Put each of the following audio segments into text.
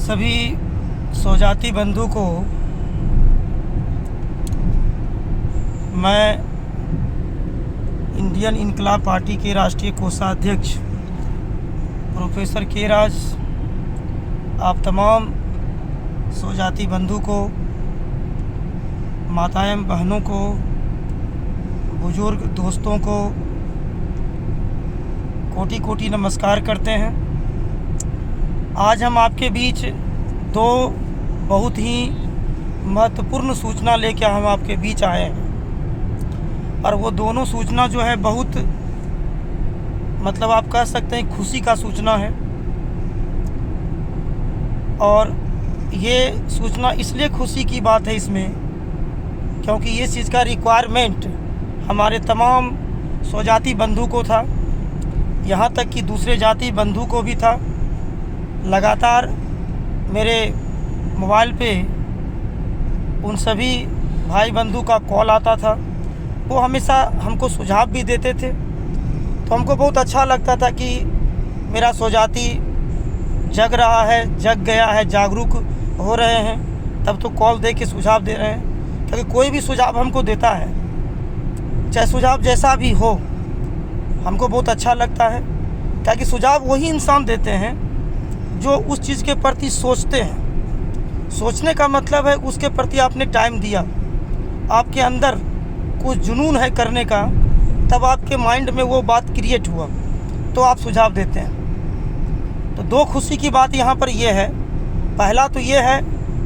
सभी स्वजाति बंधु को मैं इंडियन इनकलाब पार्टी के राष्ट्रीय कोषाध्यक्ष प्रोफेसर के राज आप तमाम स्वजाति बंधु को, माताएं बहनों को, बुजुर्ग दोस्तों को कोटि कोटि नमस्कार करते हैं। आज हम आपके बीच दो बहुत ही महत्वपूर्ण सूचना लेकर हम आपके बीच आए हैं और वो दोनों सूचना जो है बहुत मतलब आप कह सकते हैं खुशी का सूचना है। और ये सूचना इसलिए खुशी की बात है इसमें क्योंकि ये चीज़ का रिक्वायरमेंट हमारे तमाम स्वजाति बंधु को था, यहाँ तक कि दूसरे जाति बंधु को भी था। लगातार मेरे मोबाइल पे उन सभी भाई बंधु का कॉल आता था, वो हमेशा हमको सुझाव भी देते थे, तो हमको बहुत अच्छा लगता था कि मेरा स्वजाति जग रहा है, जग गया है, जागरूक हो रहे हैं, तब तो कॉल दे के सुझाव दे रहे हैं। क्योंकि कोई भी सुझाव हमको देता है, चाहे सुझाव जैसा भी हो, हमको बहुत अच्छा लगता है। क्योंकि सुझाव वही इंसान देते हैं जो उस चीज़ के प्रति सोचते हैं। सोचने का मतलब है उसके प्रति आपने टाइम दिया, आपके अंदर कुछ जुनून है करने का, तब आपके माइंड में वो बात क्रिएट हुआ तो आप सुझाव देते हैं। तो दो खुशी की बात यहाँ पर ये है। पहला तो ये है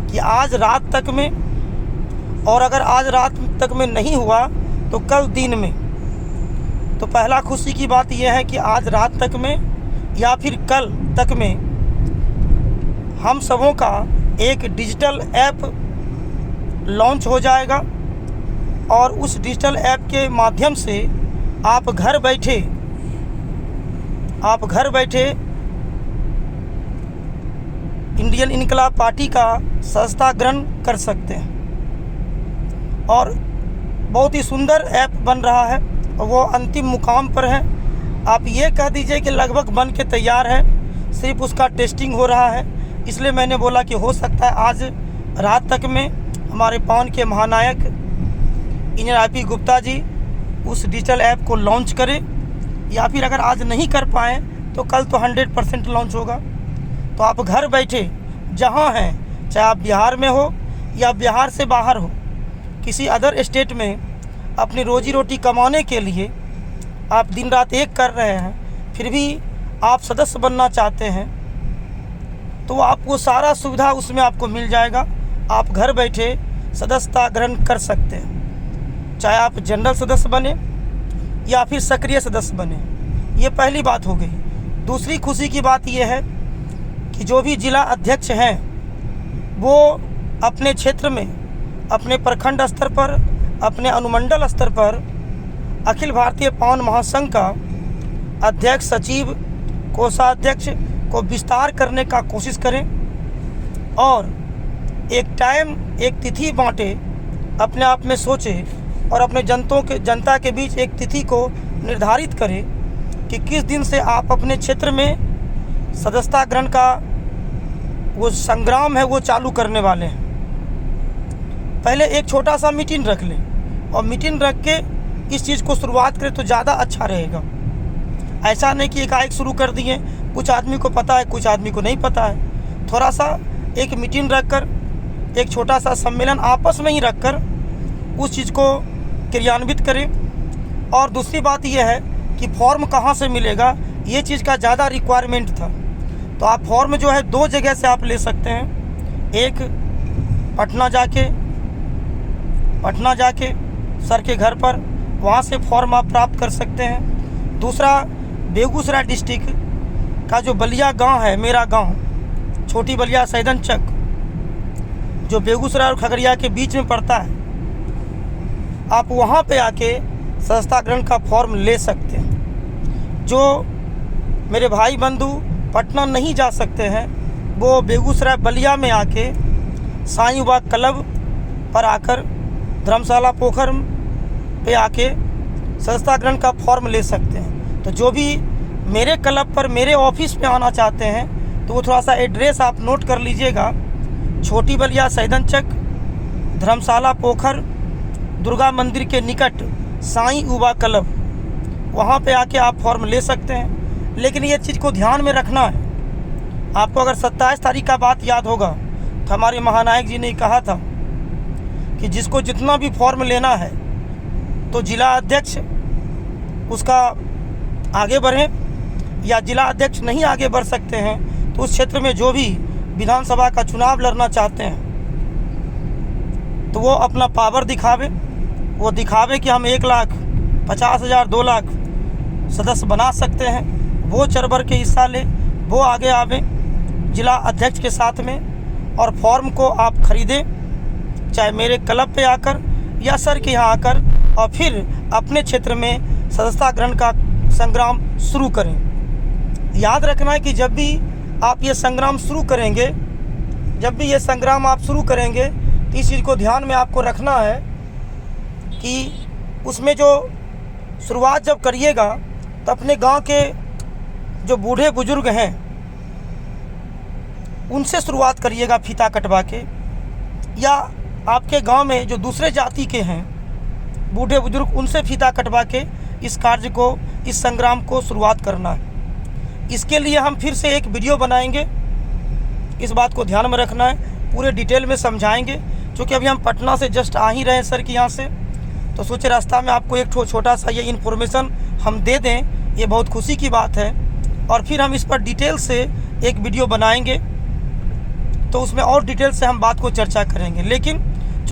कि आज रात तक में, और अगर आज रात तक में नहीं हुआ तो कल दिन में। तो पहला खुशी की बात यह है कि आज रात तक में या फिर कल तक में हम सबों का एक डिजिटल ऐप लॉन्च हो जाएगा और उस डिजिटल ऐप के माध्यम से आप घर बैठे इंडियन इनकलाब पार्टी का सदस्यता ग्रहण कर सकते हैं। और बहुत ही सुंदर ऐप बन रहा है और वो अंतिम मुकाम पर है। आप ये कह दीजिए कि लगभग बन के तैयार है, सिर्फ उसका टेस्टिंग हो रहा है। इसलिए मैंने बोला कि हो सकता है आज रात तक में हमारे पान के महानायक इंजीनियर IP गुप्ता जी उस डिजिटल ऐप को लॉन्च करें, या फिर अगर आज नहीं कर पाएँ तो कल तो 100% लॉन्च होगा। तो आप घर बैठे जहाँ हैं, चाहे आप बिहार में हो या बिहार से बाहर हो, किसी अदर स्टेट में अपनी रोजी रोटी कमाने के लिए आप दिन रात एक कर रहे हैं, फिर भी आप सदस्य बनना चाहते हैं, तो आपको सारा सुविधा उसमें आपको मिल जाएगा। आप घर बैठे सदस्यता ग्रहण कर सकते हैं, चाहे आप जनरल सदस्य बने या फिर सक्रिय सदस्य बने। ये पहली बात हो गई। दूसरी खुशी की बात यह है कि जो भी जिला अध्यक्ष हैं वो अपने क्षेत्र में, अपने प्रखंड स्तर पर, अपने अनुमंडल स्तर पर अखिल भारतीय पान महासंघ का अध्यक्ष, सचिव, कोषाध्यक्ष को विस्तार करने का कोशिश करें और एक टाइम, एक तिथि बांटे, अपने आप में सोचे और अपने जनता के बीच एक तिथि को निर्धारित करें कि किस दिन से आप अपने क्षेत्र में सदस्यता ग्रहण का वो संग्राम है वो चालू करने वाले हैं। पहले एक छोटा सा मीटिंग रख लें और मीटिंग रख के इस चीज़ को शुरुआत करें तो ज़्यादा अच्छा रहेगा। ऐसा नहीं कि एकाएक शुरू कर दिए, कुछ आदमी को पता है, कुछ आदमी को नहीं पता है। थोड़ा सा एक मीटिंग रखकर, एक छोटा सा सम्मेलन आपस में ही रखकर उस चीज़ को क्रियान्वित करें। और दूसरी बात यह है कि फॉर्म कहाँ से मिलेगा, ये चीज़ का ज़्यादा रिक्वायरमेंट था। तो आप फॉर्म जो है दो जगह से आप ले सकते हैं। एक पटना जाके सर के घर पर, वहाँ से फॉर्म आप प्राप्त कर सकते हैं। दूसरा, बेगूसराय डिस्ट्रिक्ट का जो बलिया गांव है, मेरा गांव छोटी बलिया सैदन चक, जो बेगूसराय और खगड़िया के बीच में पड़ता है, आप वहाँ पे आके सदस्यता ग्रहण का फॉर्म ले सकते हैं। जो मेरे भाई बंधु पटना नहीं जा सकते हैं, वो बेगूसराय बलिया में आके साईं बाबा क्लब पर आकर, धर्मशाला पोखर पे आके सदस्यता ग्रहण का फॉर्म ले सकते हैं। तो जो भी मेरे क्लब पर, मेरे ऑफिस में आना चाहते हैं, तो वो थोड़ा सा एड्रेस आप नोट कर लीजिएगा। छोटी बलिया सैदन चक, धर्मशाला पोखर, दुर्गा मंदिर के निकट साईं उबा क्लब, वहाँ पे आके आप फॉर्म ले सकते हैं। लेकिन ये चीज़ को ध्यान में रखना है। आपको अगर 27 तारीख का बात याद होगा तो हमारे महानायक जी ने कहा था कि जिसको जितना भी फॉर्म लेना है तो जिला अध्यक्ष उसका आगे बढ़ें, या जिला अध्यक्ष नहीं आगे बढ़ सकते हैं तो उस क्षेत्र में जो भी विधानसभा का चुनाव लड़ना चाहते हैं तो वो अपना पावर दिखावे। वो दिखावे कि हम 1,50,000 2 लाख सदस्य बना सकते हैं। वो चढ़ बढ़ के हिस्सा ले, वो आगे आवे जिला अध्यक्ष के साथ में, और फॉर्म को आप खरीदें, चाहे मेरे क्लब पे आकर या सर के यहाँ आकर, और फिर अपने क्षेत्र में सदस्यता ग्रहण का संग्राम शुरू करें। याद रखना है कि जब भी आप ये संग्राम शुरू करेंगे, तो इस चीज़ को ध्यान में आपको रखना है कि उसमें जो शुरुआत जब करिएगा तो अपने गांव के जो बूढ़े बुजुर्ग हैं उनसे शुरुआत करिएगा फीता कटवा के, या आपके गांव में जो दूसरे जाति के हैं बूढ़े बुजुर्ग उनसे फीता कटवा के इस कार्य को, इस संग्राम को शुरुआत करना है। इसके लिए हम फिर से एक वीडियो बनाएंगे। इस बात को ध्यान में रखना है, पूरे डिटेल में समझाएंगे। क्योंकि अभी हम पटना से जस्ट आ ही रहे हैं सर के यहाँ से, तो सोचे रास्ता में आपको एक छोटा सा ये इन्फॉर्मेशन हम दे दें, ये बहुत खुशी की बात है। और फिर हम इस पर डिटेल से एक वीडियो बनाएंगे, तो उसमें और डिटेल से हम बात को चर्चा करेंगे। लेकिन